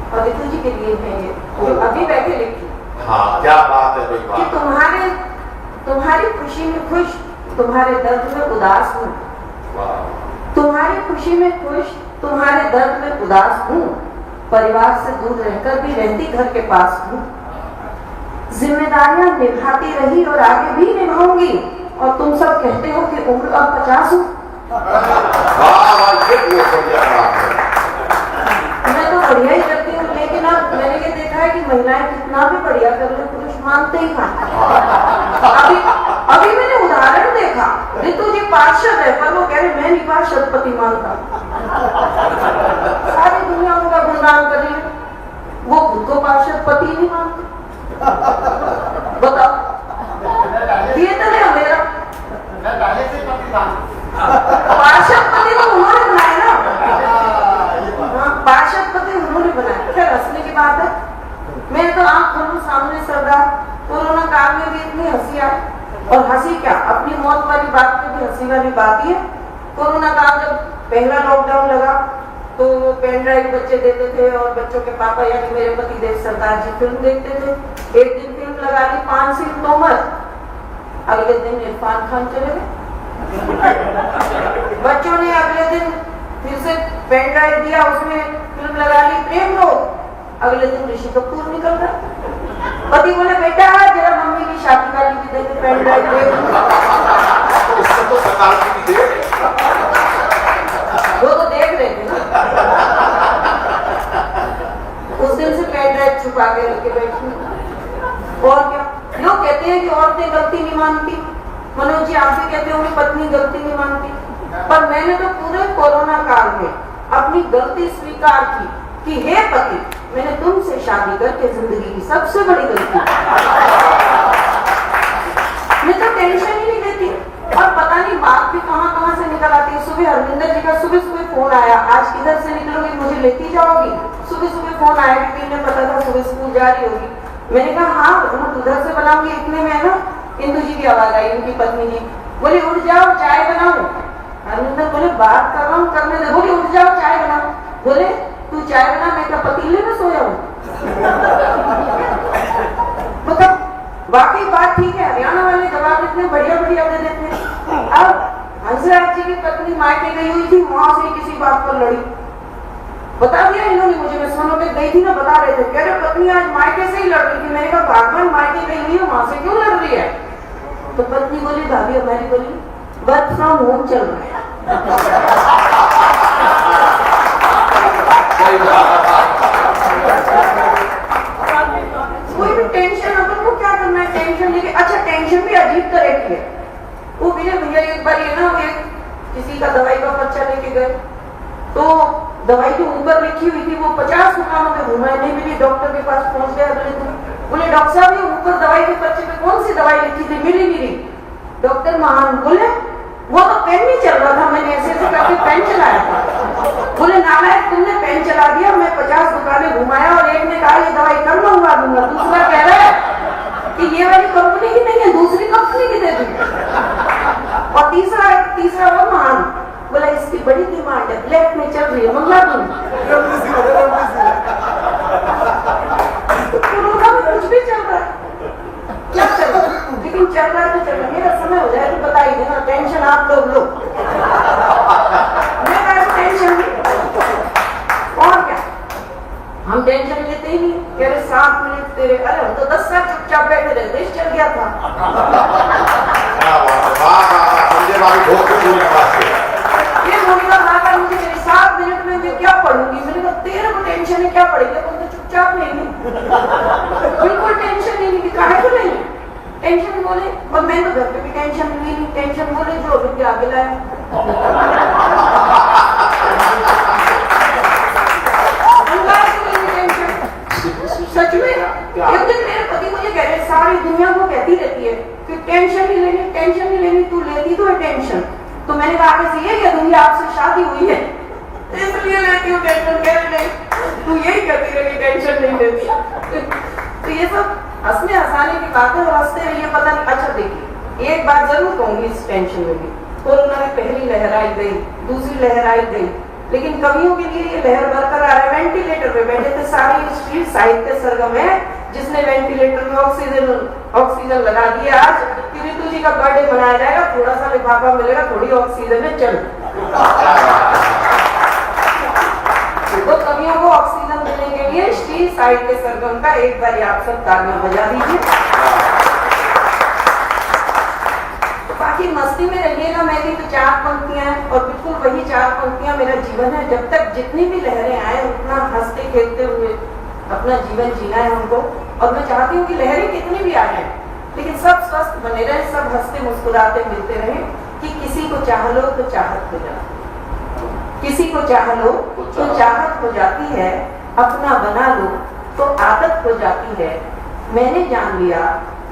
और रितु जी के लिए है ये जो अभी बैठे लिखी। हाँ, क्या बात है भाई, कि तुम्हारी खुशी में खुश, तुम्हारे दर्द में उदास हूँ। तुम्हारी खुशी में खुश, तुम्हारे दर्द में उदास हूँ। परिवार से दूर रहकर भी रहती घर के पास हूँ। जिम्मेदारियां निभाती रही और आगे भी निभाऊंगी। और तुम सब कहते हो कि उम्र अब 50 हूँ। मैं तो बढ़िया ही करती हूँ, लेकिन अब मैंने ये देखा है कि महिलाएं कितना भी बढ़िया कर ले, पुरुष मानते ही कहाँ। अभी मैंने उदाहरण देखा, रितु जी पार्षद है पर वो कह रहे मैं नहीं पार्षदपति मानता। सारी दुनिया उनका गुणगान कर रही है, वो खुद को पार्षदपति नहीं मानते। बताओ, ये तो नहीं मेरा पार्षदपति तो उन्होंने बनाया ना। पार्षदपति उन्होंने बनाया। खैर हंसने की बात है, मैं तो आंख खोलूं सामने सरदार कोरोना काल में भी इतनी हंसी आई। और हंसी क्या, अपनी मौत वाली बात में भी हंसी वाली बात ही है। कोरोना काल जब पहला लॉकडाउन लगा तो पेन ड्राइव बच्चे देते थे और बच्चों के पापा यानी मेरे पति देव सरदार जी फिल्म देखते थे। एक दिन फिल्म लगा ली 5 सीन तोमर, अगले दिन इरफान खान चले गए। बच्चों ने अगले दिन फिर से पेन ड्राइव दिया, उसमें फिल्म लगा ली प्रेम रोग, अगले दिन ऋषि कपूर निकल गए। पति बोले बेटा जरा मम्मी की शादी वाली भी देखे पेन ड्राइव दे। वो तो देख रहे थे ना। उस दिन से पेन ड्राइव छुपा के रख के बैठी। और क्या, लोग कहते हैं कि औरतें गलती नहीं मानती। मनोज जी आप भी कहते हो कि पत्नी गलती नहीं मानती, पर मैंने तो पूरे कोरोना काल में अपनी गलती स्वीकार की कि हे पति मैंने तुमसे शादी करके जिंदगी की सबसे बड़ी गलती। मैं तो टेंशन ही नहीं लेती और पता नहीं बात भी कहां से निकल आती है। सुबह हरविंदर जी का सुबह फोन आया, आज किधर से निकलोगी, मुझे लेती जाओगी। सुबह फोन आया क्योंकि इन्हें पता था सुबह स्कूल जा रही होगी। मैंने कहा हाँ मैं उधर से बनाऊंगी। इतने में ना इंदु जी की आवाज आई, उनकी पत्नी जी बोली उठ जाओ चाय बनाओ। हरविंदर बोले बात कर रहा हूँ करने दे। बोली उठ जाओ चाय बनाओ। बोले तू चाय बना, मैं क्या पतीले में सोया हूँ। मतलब वाकई बात ठीक है, हरियाणा वाले जवाब इतने बढ़िया दे देते हैं। अब हंसराज जी की पत्नी मायके गई हुई थी, वहां से किसी बात पर लड़ी। बता दिया इन्होंने मुझे, मैं सोनो में गई थी ना, बता रहे थे कह रहे पत्नी आज मायके से ही लड़ रही थी। मैंने कहा भागवान मायके गई हुई है वहां से क्यों लड़ रही है? तो पत्नी बोली भाभी हमारी बोली वर्क फ्रॉम होम चल रहा है। कोई भी टेंशन अपन को क्या करना है, टेंशन लेके। अच्छा टेंशन भी अजीब तरह की है। वो मेरे भैया एक बार ये ना किसी का दवाई का पर्चा लेके गए तो दवाई जो ऊपर लिखी हुई थी वो 50 दुकानों में घुमा, नहीं मिली। डॉक्टर के पास पहुंच गया अगले दिन, बोले डॉक्टर साहब ये ऊपर दवाई के पर्चे पे कौन सी दवाई लिखी थी, मिली। डॉक्टर महान बोले वो तो पेन नहीं चल रहा था, मैंने ऐसे करके पेन चलाया था। बोले नालायक तुमने पेन चला दिया, मैं 50 दुकानें घुमाया और एक ने कहा ये दवाई कल मंगवा दूंगा, दूसरा कह रहा है कि ये वाली कंपनी की नहीं है दूसरी कंपनी की दे दूंगा, और तीसरा वो महान बोला इसकी बड़ी डिमांड है, ब्लैक में चल रही है, मंगवा दूंगा। कोरोना में कुछ भी चल रहा है, क्या चल रहा है, लेकिन चल रहा है तो चल रहा है। मेरा समय हो जाए तो बताइए देना, टेंशन आप लोग लो, मेरा टेंशन नहीं। और क्या, हम टेंशन लेते ही नहीं। कह रहे 7 मिनट तेरे, अरे हम तो 10 साल चुपचाप बैठे रहे, देश चल गया था। ये मोनिका भागा मुझे 7 मिनट में मैं क्या पढ़ूंगी। मैंने कहा तेरे को टेंशन है क्या पढ़ेगी, तुम तो चुपचाप नहीं। बिल्कुल टेंशन नहीं, काहे को नहीं टेंशन बोले। और मैं तो घर पे भी टेंशन नहीं, टेंशन बोले जो अभी आगे लाया। सच में एक दिन मेरे पति मुझे कह रहे सारी दुनिया को कहती रहती है कि टेंशन नहीं लेनी, तू लेती तो है टेंशन। तो मैंने कहा आगे से ये क्या दुनिया आपसे शादी हुई है इसलिए लेती हूँ टेंशन। कह रहे नहीं तू यही कहती रही टेंशन नहीं लेती। तो ये सब हंसने हंसाने की बातें और हंसते रहिए, पता नहीं। अच्छा देखिए एक बात जरूर कहूंगी इस टेंशन में भी, कोरोना में पहली लहर आई गई, दूसरी लहर आई गई, लेकिन कवियों के लिए ये लहर बरकरार है। वेंटिलेटर पे बैठे थे सारी स्ट्रीट साहित्य सरगम है, जिसने वेंटिलेटर में ऑक्सीजन लगा दिया। आज ऋतु जी का बर्थडे मनाया जाएगा, थोड़ा सा लिफाफा मिलेगा, थोड़ी ऑक्सीजन है, चल। तो कवियों को ऑक्सीजन देने के लिए स्ट्रीट साहित्य सरगम का एक बार आप सब तालियां बजा दीजिए। बाकी मस्ती में रहिएगा। मेरी तो 4 पंक्तियां हैं और बिल्कुल वही 4 पंक्तियां मेरा जीवन है। जब तक जितनी भी लहरें आए उतना हंसते खेलते हुए अपना जीवन जीना है हमको। और मैं चाहती हूँ कि लहरें कितनी भी आए लेकिन सब स्वस्थ बने रहे, सब हंसते मुस्कुराते मिलते रहे। कि किसी को चाह लो तो चाहत हो जाती, किसी को चाह लो तो चाहत हो जाती है, अपना बना लो तो आदत हो जाती है। मैंने जान लिया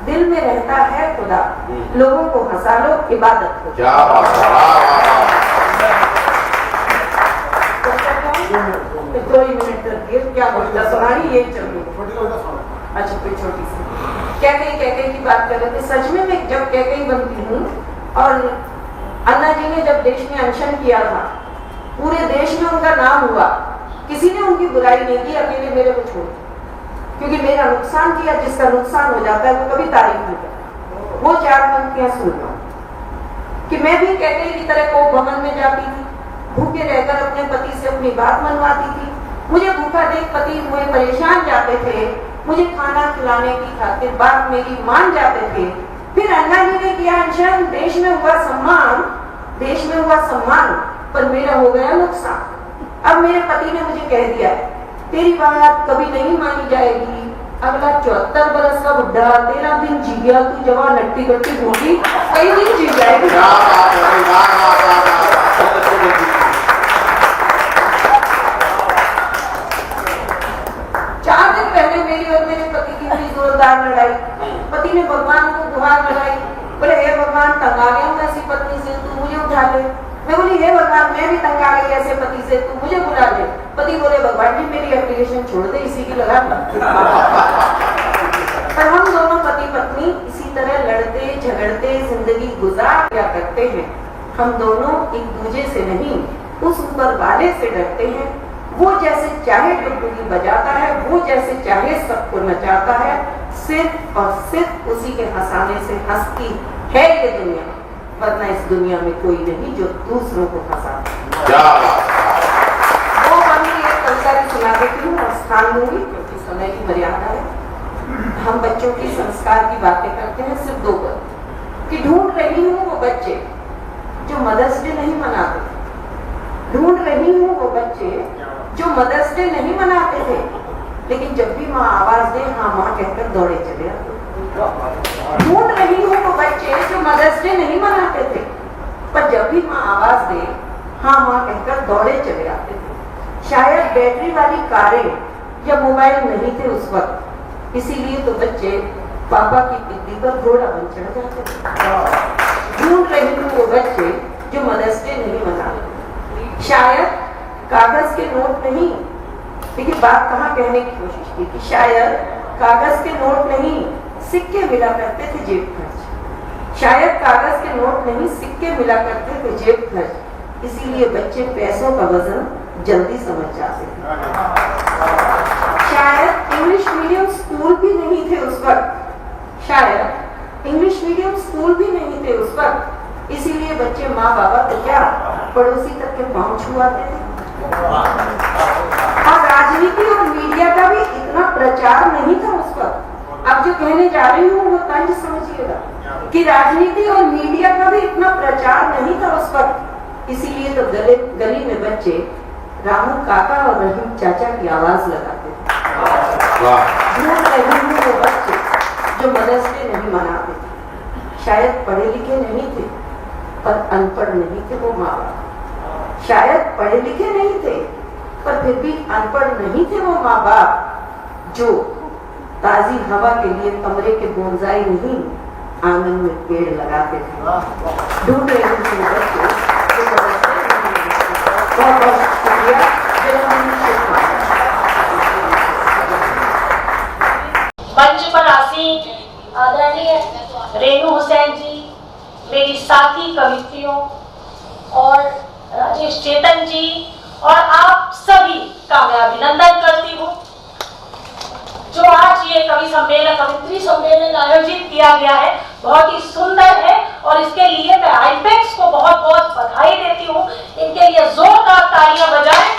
दिल में रहता है खुदा, लोगों को हंसा लो इबादत हो। तो ही मिनट रखिए, क्या बोलता सुनाई ये चलो। अच्छा कोई छोटी सी कैकई की बात कर रहे थे। सच में मैं जब कैकई बनती हूँ और अन्ना जी ने जब देश में अनशन किया था, पूरे देश में उनका नाम हुआ, किसी ने उनकी बुराई नहीं की, अकेले मेरे को छोड़, क्योंकि मेरा नुकसान किया। जिसका नुकसान हो जाता है वो कभी तारीफ नहीं करता। वो 4 पंक्तियां सुनना कि मैं भी कैकई की तरह को भवन में जाती थी, भूखे रहकर अपने पति से अपनी बात मनवाती थी। मुझे भूखा देख पति हुए परेशान जाते थे, मुझे खाना खिलाने की खातिर बात मेरी मान जाते थे। फिर अन्ना जी ने किया अनशन, देश में हुआ सम्मान, पर मेरा हो गया नुकसान। अब मेरे पति ने मुझे कह दिया तेरी बात कभी नहीं मानी जाएगी, अगला 74 बरस का बुढ़ा 13 दिन जी गया, तू जवान लट्टी गट्टी होगी, कई दिन जी जाएगी। 4 दिन पहले मेरी और मेरे पति की हुई जोरदार लड़ाई। पति ने भगवान को गुहार लगाई, बोले हे भगवान तंग आ गया हूँ ऐसी पत्नी से, तू मुझे उठा ले। मैं बोली हे भगवान मैं भी तंग आ गई ऐसे पति से, तू मुझे बुला ले। पति बोले भगवान जी मेरी एप्लीकेशन छोड़ दे, इसी की लगा। पर हम दोनों पति पत्नी इसी तरह लड़ते झगड़ते जिंदगी गुजार क्या करते हैं। हम दोनों एक दूसरे से नहीं, उस ऊपर वाले से डरते हैं। वो जैसे चाहे डुगडुगी बजाता है, वो जैसे चाहे सबको नचाता है, सिर्फ और सिर्फ उसी के हंसाने से हंसती है ये दुनिया, वरना इस दुनिया में कोई नहीं जो दूसरों को हंसाता। वो कभी एक कविता भी सुना देती हूँ और स्थान दूंगी क्योंकि समय की मर्यादा है। हम बच्चों की संस्कार की बातें करते हैं, सिर्फ 2 बात कि ढूंढ रही हूँ वो बच्चे जो मदर्स डे नहीं मनाते, ढूंढ रही हूँ वो बच्चे जो मदर्स डे नहीं मनाते थे, लेकिन जब भी माँ आवाज दे हाँ माँ कहकर दौड़े चले आते। ढूंढ रही हूँ वो बच्चे जो मदर्स डे नहीं मनाते थे, पर जब भी माँ आवाज दे हाँ माँ कहकर दौड़े चले आते थे। शायद बैटरी वाली कारें या मोबाइल नहीं थे उस वक्त, इसीलिए तो बच्चे पापा की पिट्ठी पर घोड़ा बन चढ़ जाते थे। ढूंढ रही हूँ वो बच्चे जो मदर्स डे नहीं मनाते। शायद कागज के नोट नहीं, लेकिन बात कहाँ कहने की कोशिश की कि शायद कागज के नोट नहीं सिक्के मिला करते थे जेब खर्च। शायद कागज के नोट नहीं सिक्के मिला करते थे जेब खर्च, इसीलिए बच्चे पैसों का वजन जल्दी समझ जाते थे। शायद इंग्लिश मीडियम स्कूल भी नहीं थे उस वक्त, शायद इंग्लिश मीडियम स्कूल भी नहीं थे उस वक्त, इसीलिए बच्चे माँ बाबा को क्या पड़ोसी तक के पाँव छुआते थे। और राजनीति और मीडिया का भी इतना प्रचार नहीं था उस वक्त। अब जो कहने जा रही हूँ वो तंज समझिएगा कि राजनीति और मीडिया का भी इतना प्रचार नहीं था उस वक्त, इसीलिए तो गली में बच्चे राहुल काका और रहीम चाचा की आवाज लगाते थे। ढूंढ रही हूँ वो बच्चे जो मदर्स डे नहीं मनाते थे। शायद पढ़े लिखे नहीं थे पर अनपढ़ नहीं थे वो माँ बाप। शायद पढ़े लिखे नहीं थे पर फिर भी अनपढ़ नहीं थे वो माँ बाप, जो ताजी हवा के लिए कमरे के बोनसाई नहीं आंगन में पेड़ लगाते थे। ढूंढ रहे थे बच्चे। बहुत बहुत शुक्रिया। मंच पर आसीन आदरणीय रेणु हुसैन जी, मेरी साथी कवित्रियों और राजेश चेतन जी और आप सभी का मैं अभिनंदन करती हूँ। जो आज ये कवि सम्मेलन, कवित्री सम्मेलन आयोजित किया गया है, बहुत ही सुंदर है और इसके लिए मैं आईपेक्स को बहुत बहुत बधाई देती हूँ। इनके लिए जोरदार तालियां बजाएं,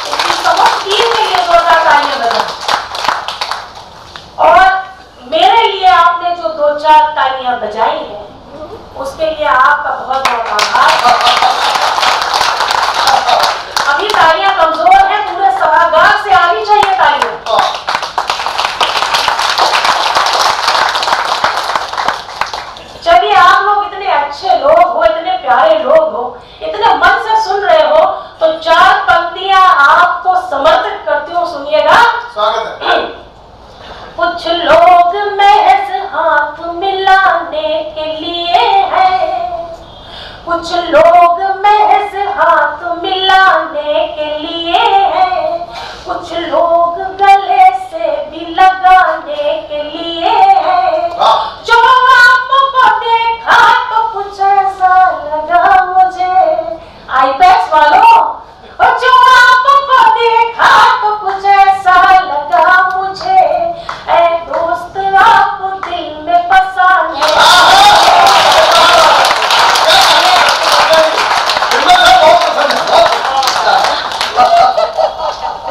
इनकी समस्त टीम के लिए जोरदार तालियां बजाएं। और मेरे लिए आपने जो 2-4 तालियां बजाई हैं, उसके लिए आपका बहुत बहुत आभार। अभी तालियां कमजोर है, पूरे सभागार से आनी चाहिए तालियां। चलिए, आप लोग इतने अच्छे लोग हो, इतने प्यारे लोग हो, इतने मन से सुन रहे हो, तो 4 पंक्तियां आपको समर्पित करती हूँ, सुनिएगा। स्वागत है। कुछ लोग महज हाथ मिलाने के लिए हैं, कुछ लोग महज हाथ मिलाने के लिए हैं, कुछ लोग गले से भी लगाने के लिए हैं। जो आपको देखा तो कुछ ऐसा लगा मुझे, आईपैक्स वालों, और जो आपको देखा तो कुछ ऐसा लगा मुझे, ऐ दोस्त आप दिल में बसाने।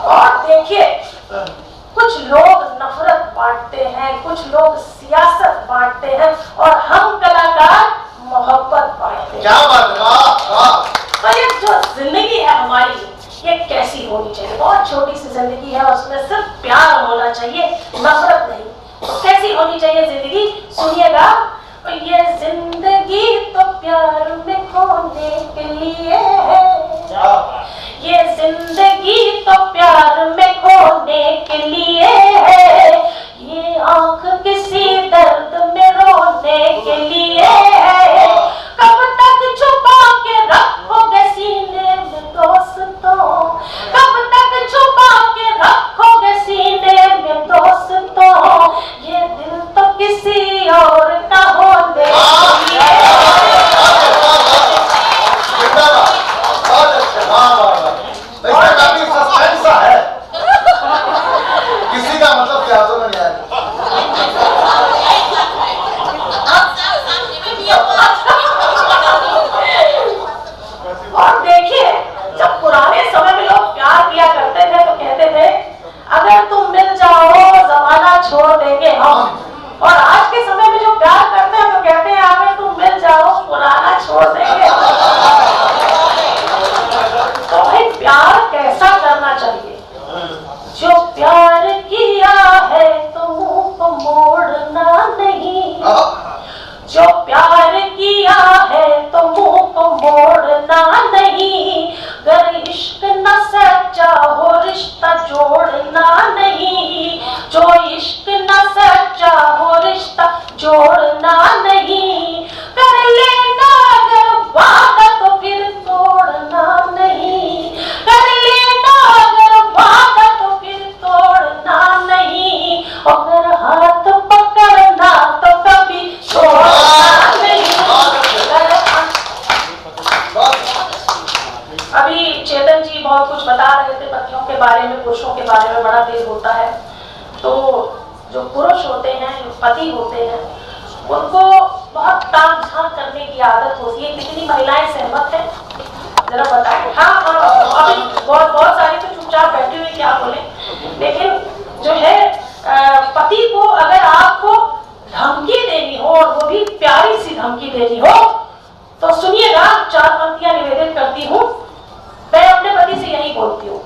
और देखिए, कुछ लोग नफरत बांटते हैं, कुछ लोग सियासत बांटते हैं, और हम कलाकार मोहब्बत बांटते हैं। क्या बात है, वाह। तो ये जो जिंदगी है हमारी, ये कैसी होनी चाहिए? बहुत छोटी सी जिंदगी है, उसमें सिर्फ प्यार होना चाहिए, नफरत नहीं। तो कैसी होनी चाहिए जिंदगी? सुनिएगा। ये जिंदगी तो प्यार में खोने के लिए है, ये जिंदगी तो प्यार में खोने के लिए है, ये आंख किसी दर्द में रोने के लिए है। कब तक छुपा के रखोगे सीने में दोस्तों, कब तक छुपा के रखोगे सीने में दोस्तों, ये दिल तो किसी और का होने के लिए काफी सस्पेंस है। किसी का मतलब क्या तो नहीं आया। और देखिए, जब पुराने समय में लोग प्यार किया करते थे तो कहते थे, अगर तुम मिल जाओ जमाना छोड़ देंगे हम। और आज के समय में जो प्यार करते हैं तो कहते हैं, अगर तुम मिल जाओ पुराना छोड़ देंगे। तो भाई, प्यार कैसा करना चाहिए? जो प्यार किया है तो मुंह को मोड़ना नहीं, जो प्यार किया है तो मुंह को मोड़ना नहीं, गर इश्क न सच्चा हो रिश्ता जोड़ना नहीं, जो इश्क न सच्चा हो रिश्ता जोड़ना नहीं, कर लेना अगर वादा तो फिर तोड़ना नहीं, कर लेना अगर वादा तो फिर तोड़ना नहीं, अगर हाथ पकड़ना तो कभी छोड़ना नहीं। अभी चेतन जी बहुत कुछ बता रहे थे पतियों के बारे में, पुरुषों के बारे में, बड़ा तेज होता है। तो जो पुरुष होते हैं, जो पति होते हैं, उनको बहुत ताक झांक करने की आदत होती है। कितनी महिलाएं सहमत हैं? जरा बताएं। हाँ, अभी बहुत सारी तो चुपचाप बैठी हुई, क्या बोले। लेकिन जो है, पति को अगर आपको धमकी देनी हो, और वो भी प्यारी सी धमकी देनी हो, तो सुनिएगा, 4 पंक्तियां निवेदन करती हूँ। मैं अपने पति से यही बोलती हूँ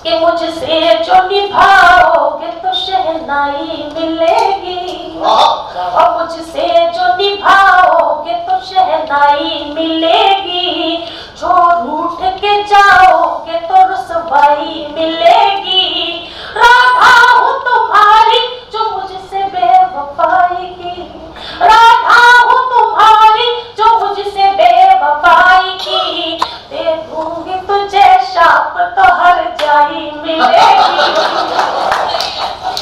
कि मुझसे जो निभाओगे तो शहनाई मिलेगी, और मुझसे जो निभाओगे तो शहनाई मिलेगी, जो रूठ के जाओगे तो रुसवाई मिलेगी। राधा हूँ तुम्हारी जो मुझसे बेवफाई की, राधा हूँ तुम्हारी जो मुझसे बेवफाई की, दे दूंगी तुझे शाप तो हर जाई मिलेगी,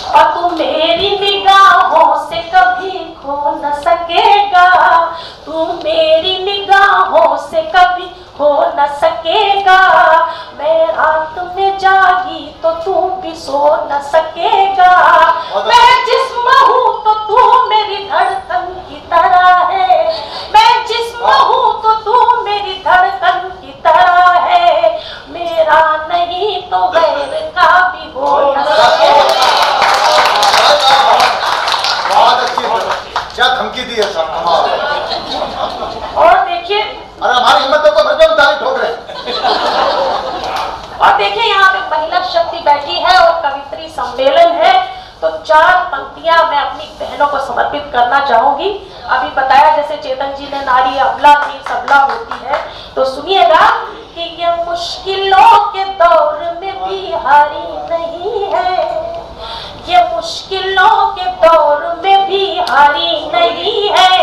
और तू मेरी निगाहों से कभी खो न सकेगा, तू मेरी निगाहों से कभी खो न सकेगा, न सकेगा। मैं जिस्म हूँ तो तू मेरी धड़कन की तरह है, मैं जिस्म हूँ तो तू मेरी धड़कन की तरह है, मेरा नहीं तो गैर का भी हो न सकेगा। बहुत अच्छी क्या धमकी दी है साहब। और देखिए, अरे हमारी हिम्मत तो भरपूर ताली ठोक रहे हैं। और देखिए यहाँ पे महिला शक्ति बैठी है और कवित्री सम्मेलन है, तो 4 पंक्तियां मैं अपनी बहनों को समर्पित करना चाहूंगी। अभी बताया जैसे चेतन जी ने नारी अबला थी सबला होती है, तो सुनिएगा कि ये मुश्किलों के दौर में भी हारी नहीं है, ये मुश्किलों के दौर में भी हारी नहीं है,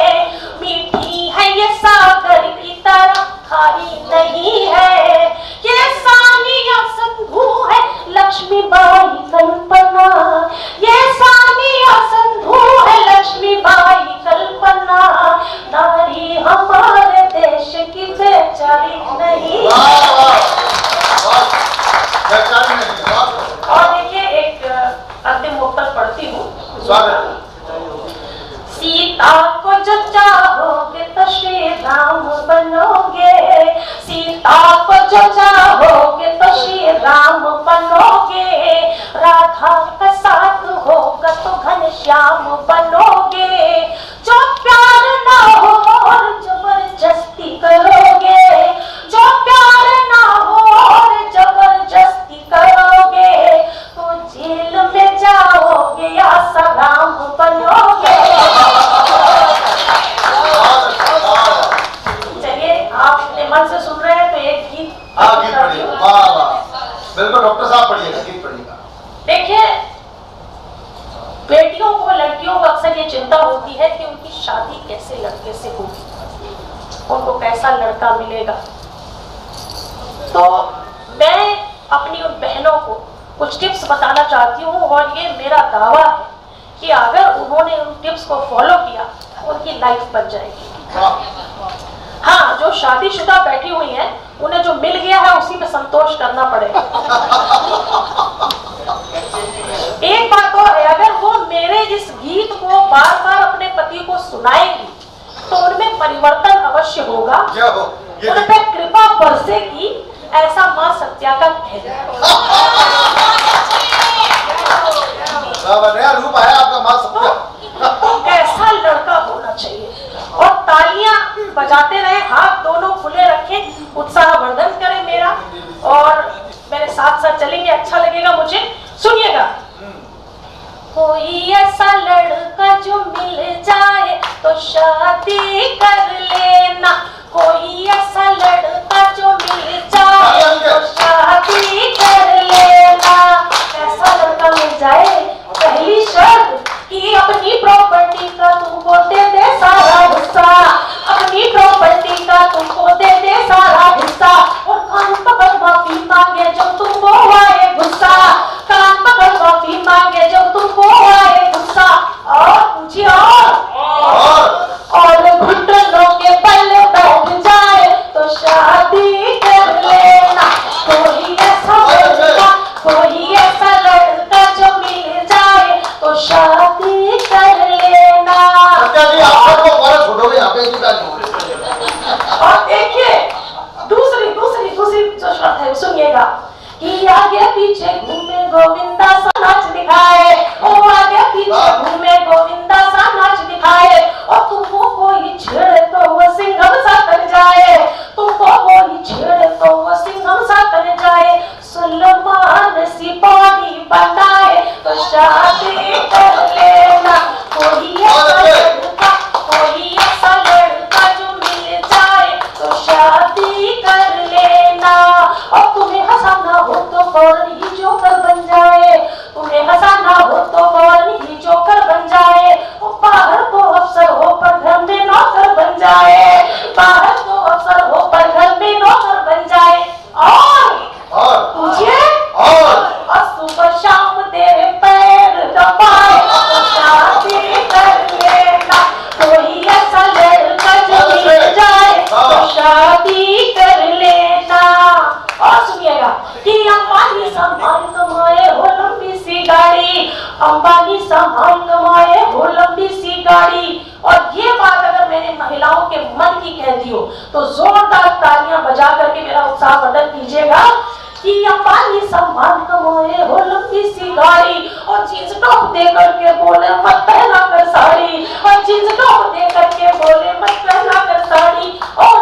मीठी है ये सागर की तरह खारी नहीं है, ये सानिया संधू है लक्ष्मीबाई कल्पना, ये सानिया संधू है लक्ष्मीबाई कल्पना, नारी हमारे देश की बेचारी नहीं। और देखिए एक अंतिम मुक्तक पढ़ती हूँ। सीता को जो चाहोगे तो श्री राम बनोगे, सीता को जो चाहोगे तो श्री राम बनोगे, राधा का साथ होगा तो घनश्याम बनोगे, जो प्यार ना हो और जबरदस्ती करोगे, जो प्यार ना हो और जबरदस्ती करोगे, तो जेल में जाओगे या सलाम बनोगे। चलिए आप अपने मन से सुन रहे हैं तो एक गीत गीत पढ़िए। वाह वाह, बिल्कुल डॉक्टर साहब पढ़िएगा, गीत पढ़िएगा। देखिए बेटियों को लड़कियों को अक्सर ये चिंता होती है कि उनकी शादी कैसे लड़के से होगी, उनको कैसा लड़का मिलेगा। तो मैं अपनी उन बहनों को कुछ टिप्स बताना चाहती हूँ और ये मेरा दावा है कि अगर उन्होंने उन टिप्स को फॉलो किया उनकी लाइफ बन जाएगी। हाँ, जो शादीशुदा बैठी हुई हैं उन्हें जो मिल गया है उसी में संतोष करना पड़ेगा। एक बात और है, अगर वो मेरे इस गीत को बार बार अपने पति को सुनाएगी तो उनमें परिवर्तन अवश्य होगा, उन पे कृपा बरसेगी, ऐसा मां सत्या का कहना नया रूप आया आपका मां सत्या। तो कैसा लड़का होना चाहिए। और तालियां बजाते रहे, हाथ दोनों खुले रखें, उत्साहवर्धन करें मेरा, और मेरे साथ साथ चलेंगे, अच्छा लगेगा मुझे। सुनिएगा। कोई ऐसा लड़का जो मिल जाए तो शादी कर लेना, कोई ऐसा लड़का जो मिल जाए तो शादी कर लेना। ऐसा लड़का मिल जाए, पहली शर्त कि अपनी प्रॉपर्टी का तुमको दे दे सारा हिस्सा, अपनी प्रॉपर्टी का तुमको दे दे सारा हिस्सा, और कान पकड़ माफी मांगे जब तुमको आए गुस्सा, कान पकड़ माफी मांगे जब तुमको आए गुस्सा, और पूछिए और घुटनों के बल बैठ जाए तो शादी कर लेना। कोई ऐसा लड़का, कोई ऐसा लड़का जो मिल जाए तो शादी कर लेना। और देखिए दूसरी जो शर्त है सुनिएगा कि आगे पीछे घूमे गोविंदा सा नाच दिखाए, ओ आगे पीछे घूमे गोविंदा सा नाच दिखाए, और तुमको कोई छेड़े तो वो सिंघम सा कर जाए, तुमको कोई छेड़े तो वो सिंघम सा कर जाए, सुलेमान सिपाही बनाए तो शादी कर लेना। कोई ऐसा लड़का जो मिल जाए तो शादी कर लेना। और तुम्हें हंसाना हो तो फौरन ही जोकर बन जाए, तुम्हें हंसाना हो तो फौरन ही जोकर बन जाए, और बाहर तो अफसर हो पर घर में नौकर बन जाए, बाहर तो अफसर हो पर घर में नौकर बन जाए। और पूछिए और सुबह शाम तेरे पैर दबाए तो शादी कर ले। अंबानी सामान कमाए हो लंबी सी गाड़ी। और ये बात अगर मैंने महिलाओं के मन की कह दी हो तो जोरदार तालियां बजा करके मेरा उत्साह वर्धन कीजिएगा कि अंबानी सामान कमाए हो लंबी सी गाड़ी और जींस टॉप दे करके बोले मत पहना कर साड़ी, और जींस टॉप दे करके बोले मत पहना कर साड़ी, और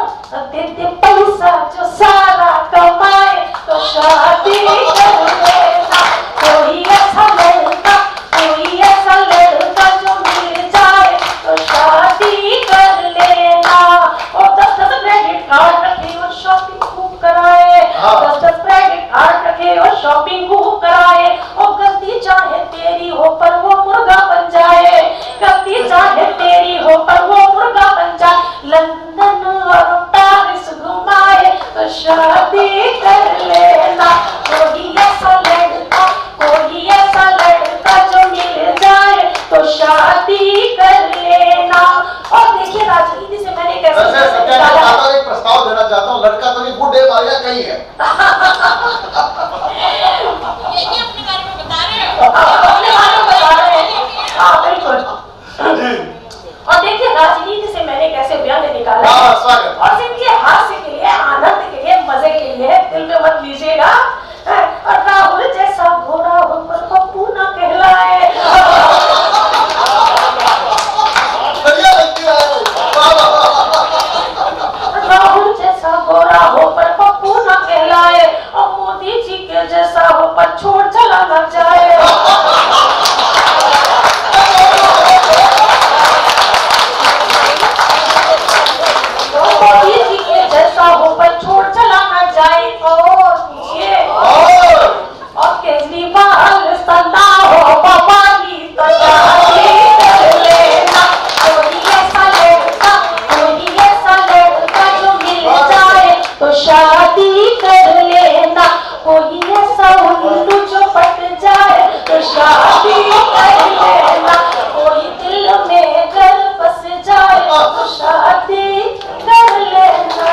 दे दे पैसा जो सारा कमाए तो शादी कर लेना। कोई ऐसा लड़का, कोई ऐसा लड़का जो मिल जाए तो शादी कर लेना। और 10-10 क्रेडिट कार्ड रखे और शॉपिंग खूब कराए, 10-10 क्रेडिट कार्ड रखे और शॉपिंग खूब कराए। और गलती चाहे तेरी हो पर वो मुर्गा बन जाए, गलती चाहे तेरी हो पर वो मुर्गा बन जाए। लंदन और पेरिस घुमाए तो शादी कर लेना। कोई ऐसा लड़का, कोई ऐसा लड़का जो मिल जाए तो शादी कर लेना। और देखिए राजनीति से मैंने कैसे एक प्रस्ताव देना चाहता हूँ, लड़का तो नहीं बुढ़े वाला कहीं है। ये अपने बारे में बता रहे अपने बारे में बता रहे हैं। हाँ बिल्कुल। और देखिए राजनीति से मैंने कैसे व्यंग निकाला और सिर्फ ये हास्य के लिए, आनंद के लिए, मजे के लिए, दिल में मत लीजिएगा। और राहुल जैसा घोड़ा हो पर पप्पू ना कहलाए, राहुल जैसा घोड़ा हो पर पप्पू ना कहलाए, और मोदी जी के जैसा हो पर छोड़ चला न जाए। मोदी जी के जैसा हो पर छोड़ चला न जाए। और पूछिए और केजरीवाल सदा हो बवाली तो शादी कर लेना। कोई ऐसा लड़का, कोई ऐसा लड़का जो मिल जाए तो शादी कर लेना। कोई ऐसा उल्लू जो पट जाए तो शादी कर लेना। कोई दिल में घर बस जाए तो शादी कर लेना।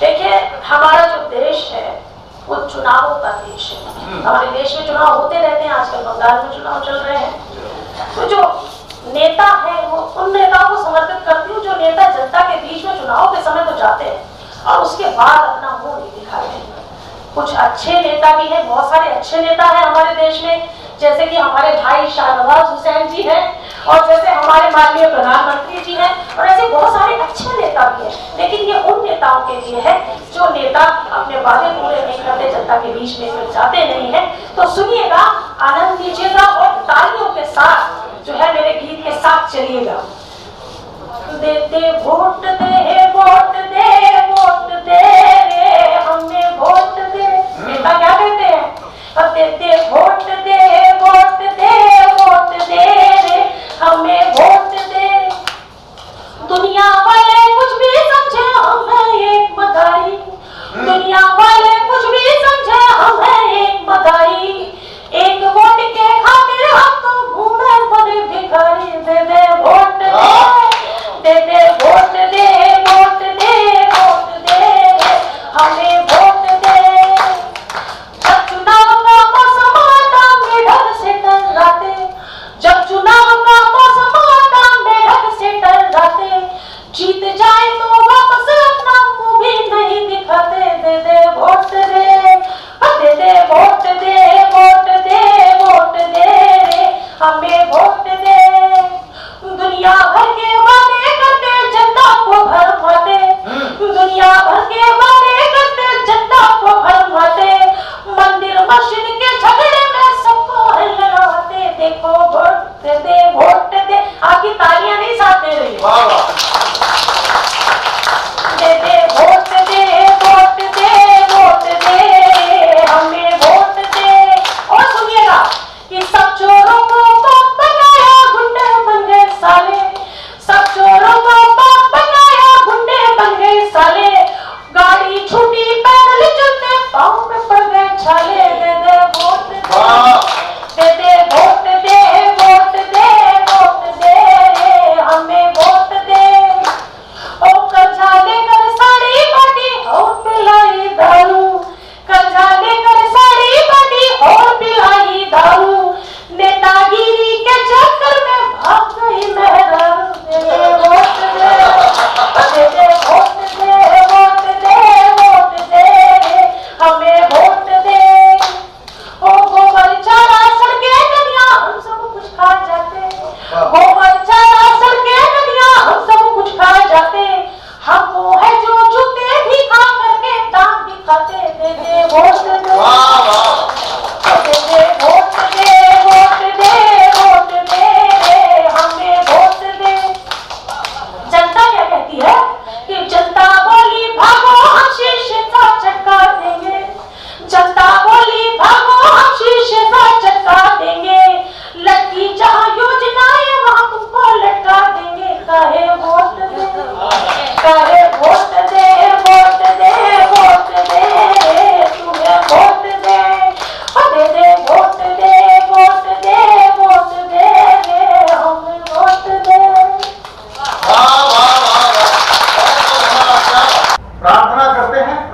देखिए हमारा जो देश है वो चुनावों का देश है। हमारे देश में चुनाव होते रहते हैं, आजकल बंगाल में चुनाव चल रहे हैं। तो जो नेता है वो उन नेताओं को समर्पित करती हूँ जो नेता जनता के बीच में चुनाव के समय तो जाते हैं और उसके बाद अपना मुंह नहीं दिखाते। कुछ अच्छे नेता भी हैं, बहुत सारे अच्छे नेता हैं हमारे देश में, जैसे कि हमारे भाई शाहनवाज हुसैन जी हैं और जैसे हमारे माननीय प्रधानमंत्री जी हैं, और ऐसे बहुत सारे अच्छे नेता भी हैं। लेकिन ये उन नेताओं के लिए है जो नेता अपने वादे पूरे नहीं करते, जनता के बीच में फिर जाते नहीं है। तो सुनिएगा, आनंद लीजिएगा और तालियों के साथ जो है मेरे गीत के साथ चलिएगा। देते वोट दे, वोट दे, वोट दे रे, हमें वोट दे। नेता क्या कहते हैं? अब देते वोट दे, वोट दे, वोट दे रे, हमें वोट दे। दुनिया वाले कुछ भी समझे हमें एक मदारी, दुनिया वाले कुछ भी समझे हमें एक मदारी। एक वोट के खातिर हम तो घूमे बड़े भिखारी। दे दे वोट दे, दे दे वोट दे, वोट दे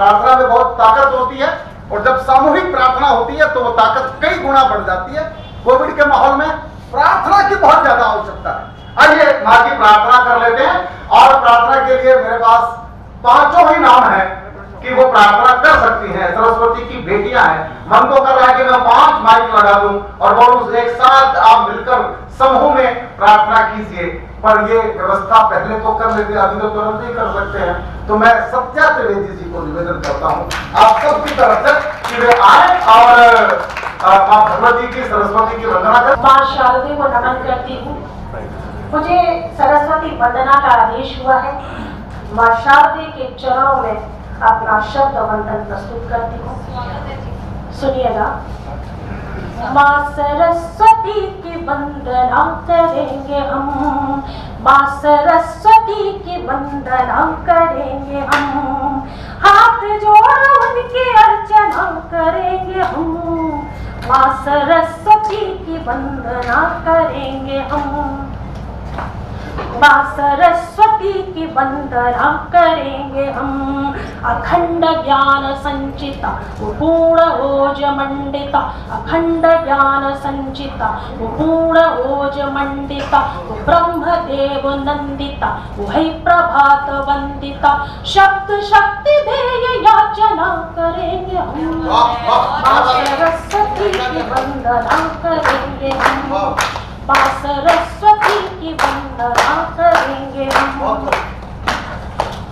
प्रार्थना में बहुत ताकत होती है, और जब सामूहिक प्रार्थना होती है तो वो ताकत कई गुना बढ़ जाती है। कोविड के माहौल में प्रार्थना की बहुत ज्यादा आवश्यकता है। आइए माँ की प्रार्थना कर लेते हैं, और प्रार्थना के लिए मेरे पास 5 ही नाम है कि वो प्रार्थना कर सकती हैं। सरस्वती की बेटियां हैं। मन तो कर रहा है कि मैं 5 माइक लगा दूं और बोलूं एक साथ आप मिलकर समूह में प्रार्थना कीजिए, पर ये व्यवस्था पहले तो कर लेते, अभी तो तुरंत नहीं कर सकते हैं। तो मैं सत्या त्रिवेदी जी को निवेदन करता हूं आप सबकी तरफ से कि वे आए और माँ भगवती की, सरस्वती की वंदना करें। माँ शारदे को नमन करती हूँ। मुझे सरस्वती वंदना का आदेश हुआ है। माँ शारदे के चरणों में अपना शब्द वंदन प्रस्तुत करती हूँ। सुनिएगा। माँ सरस्वती की वंदना करेंगे हम, माँ सरस्वती की वंदना करेंगे हम, हाथ जोड़ उनकी अर्चना करेंगे हम, माँ सरस्वती की वंदना करेंगे हम, माँ सरस्वती की वंदना करेंगे हम। अखंड ज्ञान संचिता पूर्ण ओज मंडिता, अखंड ज्ञान संचिता पूर्ण ओज मंडिता, ब्रह्मदेव नंदिता वही प्रभात वंदिता, शब्द शक्ति देय याचना करेंगे हम, माँ सरस्वती की वंदना करेंगे हम, माँ सरस्वती की वंदना करेंगे हम।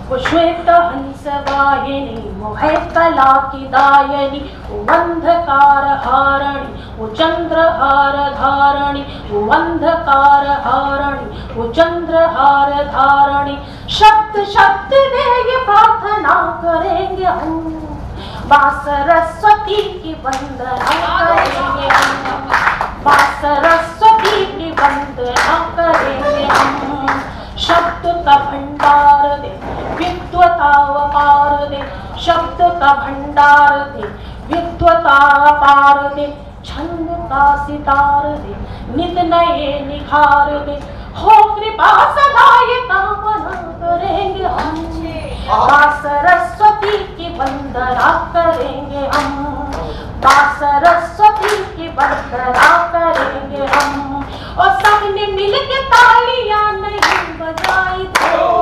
वो श्वेत हंस वाहिनी, वो है कला की दायनी, वो अंधकार हारणी, वो चंद्रहार धारणी, वो अंधकार हारणी, वो चंद्रहार धारणी, शब्द शक्ति दे ये प्रार्थना करेंगे हम, माँ सरस्वती की वंदना करेंगे हम, माँ सरस्वती की वंदना करेंगे हम। शब्द का भंडार दे, विद्वता अपार दे, शब्द का भंडार दे, विद्वता अपार दे, छंद का सितार दे, नित नए निखार दे, हो कृपा सदा ये कामना करेंगे हम, माँ सरस्वती की वंदना करेंगे हम, माँ सरस्वती की वंदना करेंगे हम। और सबने मिलके तालियां नहीं बजाई तो